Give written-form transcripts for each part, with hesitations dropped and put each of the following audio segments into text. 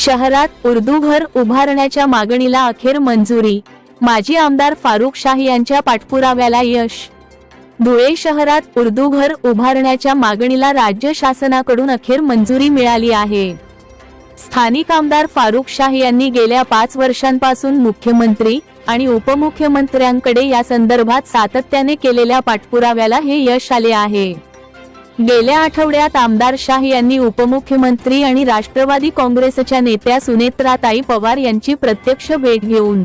शहरात उर्दू घर उभारण्याच्या मागणीला अखेर मंजुरी, माजी आमदार फारुख शाह यांच्या पाठपुराव्याला यश। धुळे शहरात उर्दू घर उभारण्याच्या मागणीला राज्य शासनाकडून अखेर मंजुरी मिळाली आहे। स्थानिक आमदार फारुख शाह यांनी गेल्या 5 वर्षांपासून मुख्यमंत्री आणि उपमुख्यमंत्र्यांकडे या संदर्भात सातत्याने केलेल्या पाठपुराव्याला हे यश आले आहे। गेल्या आठवड्यात आमदार शाह यांनी उपमुख्यमंत्री आणि राष्ट्रवादी काँग्रेसच्या नेत्या सुनेत्राताई पवार यांची प्रत्यक्ष भेट घेऊन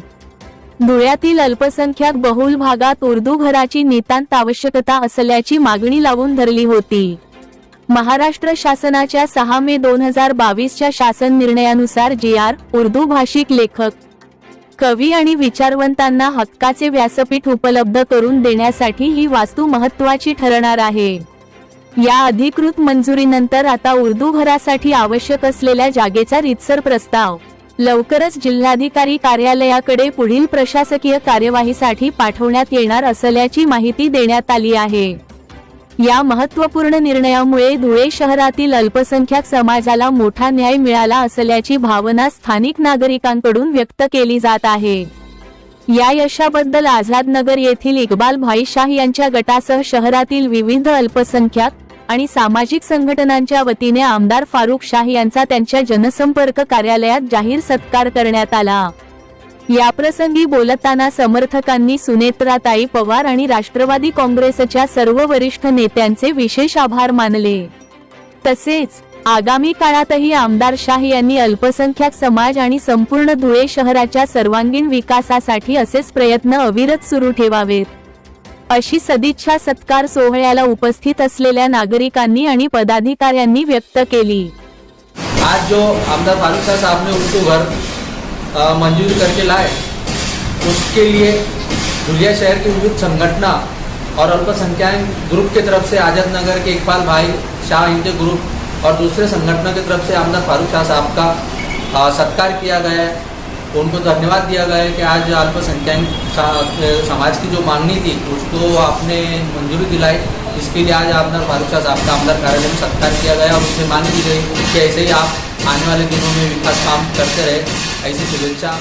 धुळ्यातील अल्पसंख्याक बहुल भागात उर्दू घराची नितांत आवश्यकता असल्याची मागणी लावून धरली होती। महाराष्ट्र शासनाच्या 6 मे 2022च्या शासन निर्णयानुसार जी.आर. उर्दू भाषिक लेखक, कवी आणि विचारवंतांना हक्काचे व्यासपीठ उपलब्ध करून देण्यासाठी ही वास्तू महत्त्वाची ठरणार आहे। या अधिकृत मंजुरीनंतर आता उर्दू घरासाठी आवश्यक असलेल्या जागेचा रीतसर प्रस्ताव लवकरच जिल्हाधिकारी कार्यालयाकडे पुढील प्रशासकीय कार्यवाहीसाठी पाठवण्यात येणार असल्याची माहिती देण्यात आली आहे। या महत्त्वपूर्ण निर्णयामुळे धुळे शहरातील अल्पसंख्याक समाजाला मोठा न्याय मिळाला असल्याची भावना स्थानिक नागरिकांकडून व्यक्त केली जात आहे। या यशाबद्दल आझादनगर येथील इक्बाल भाई शाह यांच्या गटासह शहरातील विविध अल्पसंख्याक आणि सामाजिक संघटनांच्या वतीने आमदार फारुख शाह यांचा त्यांच्या जनसंपर्क कार्यालयात जाहीर सत्कार करण्यात आला। याप्रसंगी बोलताना समर्थकांनी सुनेत्राताई पवार आणि राष्ट्रवादी काँग्रेसच्या सर्व वरिष्ठ नेत्यांचे विशेष आभार मानले। तसेच आगामी काळातही आमदार शाह यांनी अल्पसंख्याक समाज आणि संपूर्ण धुळे शहराच्या सर्वांगीण विकासासाठी असेच प्रयत्न अविरत सुरू ठेवावेत, अशी सदिच्छा सत्कार सोहळ्याला उपस्थित असलेल्या नागरिकांनी आणि पदाधिकाऱ्यांनी व्यक्त केली। आज जो आमदार फारुख शाह साहब ने उर्दू घर मंजूर करके लाए, उसके लिए धुलिया शहर की विविध संगठना और अल्पसंख्यक ग्रुप की तरफ से आज़ादनगर के इकबाल भाई शाह इनके ग्रुप और दूसरे संगठनों की तरफ से आमदार फारुख शाह साहब का सत्कार किया गया है। उनको धन्यवाद दिया गया है कि आज अल्पसंख्यक समाज की जो मांगनी थी उसको आपने मंजूरी दिलाई। इसके लिए आज आमदार फारुख शाह साहब का आमदार कार्यालय में सत्कार किया गया और उनसे मांग की गई कि ऐसे ही आप आने वाले दिनों में विकास काम करते रहे। ऐसी शुभेच्छा